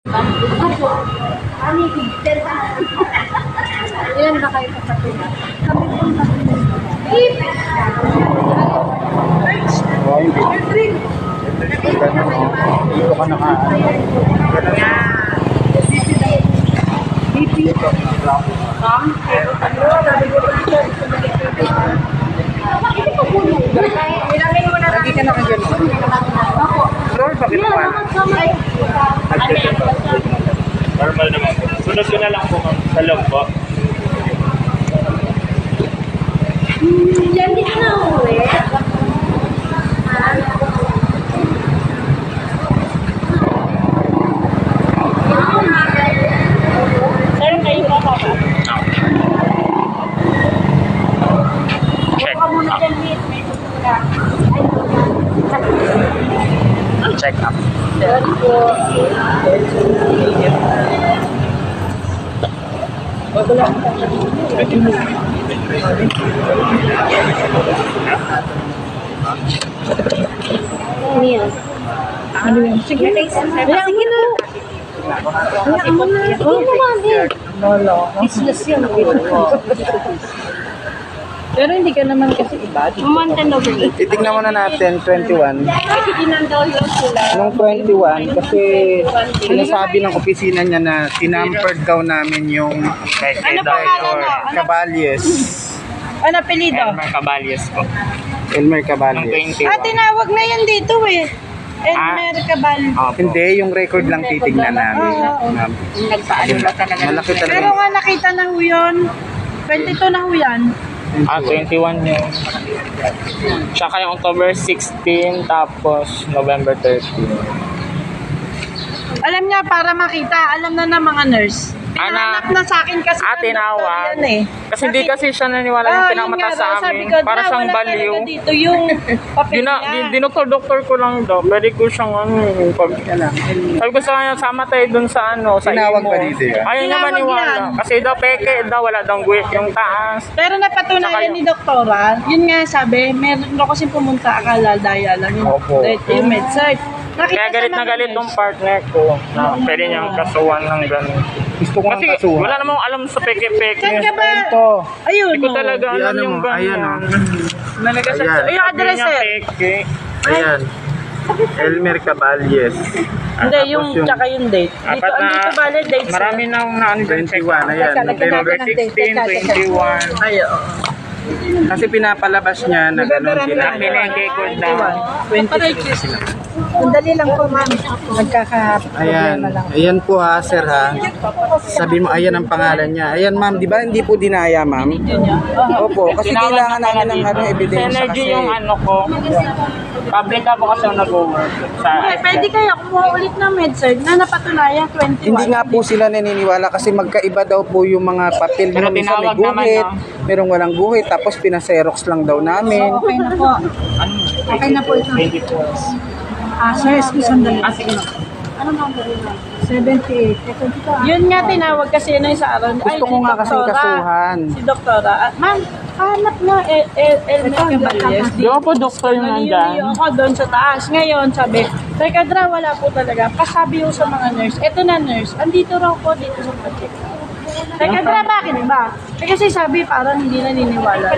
Ilan ba kayo kapatid? Kami pong kapatid. Oh, hindi. Dito ka naka... Lagi ka naka-gyan mo. Lord, bakit naman? Normal naman po. Sunod ko na lang po ma'am sa loob po. Yan din na uwi. Sir, kayo ba ba? Check. Check up. Meal. Ano yan? Sige. Sige na. Hayaan mo na. Hindi naman eh. Business yun. Pero hindi ka naman kasi iba. Mamantan over it. Titignan muna natin, 21. Kasi ginandaw yun sila. Nung 21, kasi sinasabi ng opisina niya na sinampered daw namin yung Ano pangalan mo? Caballes. Ano apelido? Elmer Caballes po. Elmer Ng Caballes. 21. Tinawag na yan dito eh. Elmer Cabal. Opo. Hindi, yung record lang titignan namin. Nagpaano ba talaga? Malaki talaga. Pero nga nakita na ho yun. 22 na ho yan. 21 yun. Tsaka yung October 16, tapos November 13. Alam niya, para makita, alam na ng mga nurse. Tinanap na sa akin kasi ng Tinawag. doktor yan eh. Kasi hindi kasi siya naniwala yung pinamata sa amin. Para siyang baliw. Dito yung papel niya. Dinoktor ko lang daw. Pwede ko siyang sabi ko sa kanya, sama tayo dun sa sa Tinawag imo. ba dito yan? Ayaw niya Tinawag maniwala. yan. Kasi daw peke daw, wala daw guwit yung taas. Pero napatunayan ni doktora, yun nga sabi, meron daw kasi pumunta, akala daya lang yung, Opo. yung med-surg. Kaya galit na galit yung partner ko na pwede niyang kasuhan ng gano'n. Gusto ko ng Kasi kasuhan. wala namang alam sa peke-peke. Saan ka ba? Ito. Ayun, Hindi ko no. talaga alam Ayan yung mo, ayan, ganyan. Nalaga sa... Ayan. Ay, yung address Sabi niya eh. peke. Ayan. Elmer Caballes. Hindi, yung, Tapos tsaka yung date. Dito, Apat na, dito bale date. marami na akong na-check. 21, ayan. November 16, 21. Ay, oo. Kasi pinapalabas niya na gano'n sila. Pinenge ko daw. 20. Sandali lang po, ma'am. Ayan. Nagkaka-problema lang. Ayan po ha, sir ha. Sabi mo, ayan ang pangalan niya. Ayan ma'am, di ba hindi po dinaya ma'am? Opo, kasi kailangan namin ng ebidensya Energy kasi. yung ko. Public ako kasi nag-work. Okay, pwede kayo kumuha ulit ng med-surg na napatunayan 21. Hindi nga po sila naniniwala kasi magkaiba daw po yung mga papel. Pero Minsan may tinawag naman, guhit, no? merong walang guhit, tapos pinaserox lang daw namin. Okay na po. Okay na po ito. 24. Sir, excuse sandali. Sige na. Ano number yun? 78. Yun nga tinawag kasi na yung sa araw. Gusto ko nga kasing kasuhan. Si doktora. Ma'am, hanap na Elmer Caballes. Di ba po doktor yung nandyan? Yung ako doon sa taas. Ngayon, sabi, Teka Dra, wala po talaga. Kasabi yung sa mga nurse. Eto na nurse. Andito raw po dito sa project. Teka Dra, bakit ba? Kasi sabi parang hindi naniniwala.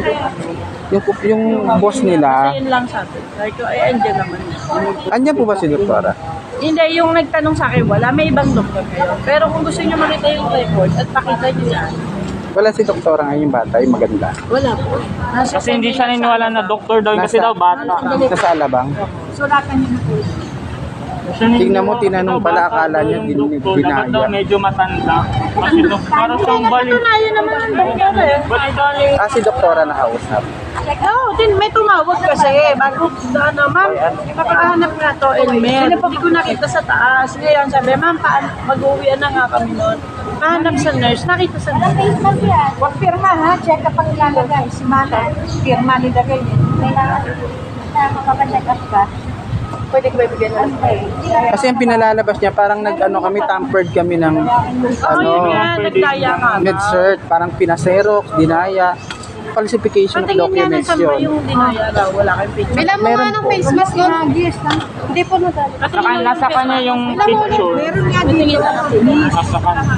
Yung boss nila, Kasi yun lang sabi. Sabi ko, ay, andyan naman. andyan po ba si Doktora? Hindi, yung nagtanong sa akin, wala. May ibang doktor kayo. Pero kung gusto niyo makita yung record at pakita niyo yan, Wala si Doktora ngayon yung bata, yung maganda. wala po. Kasi hindi siya naniniwala na doktor daw kasi daw bata. Nasa Alabang. Sulatan niyo na po. Tingnan mo, tinanong pala, akala niya Dapat daw dinaya. medyo matanda. Kasi parang siyang baliw. Patunayan naman ang doktor eh. Ba't galing? Si Doktora nakausap. Oo, may tumawag kasi. Bago, ma'am, makahanap nga to, Elmer. Hindi ko nakita sa taas. Ngayon, sabi, ma'am, mag-uwian na nga kami noon. Pahanap sa nurse, nakita sa nurse. Huwag pirma ha, check kapag ilalagay. Si Mana, pirma nilagay niya. Kailangan na makapacheck up ka. Pwede ko ba ibigyan ng Kasi ang pinalalabas niya, parang nag-ano kami, tampered kami ng Oo, yun nga, nagdaya ka. med-cert, parang pinaserox, dinaya. falsification of Patingin nga ng documents saan ba yun. yung dinaya daw, wala kayong picture. Bilang mo nga ng face mask yun. Hindi po na Nasa kanya yung picture. Meron nga dito. Nasa kanya.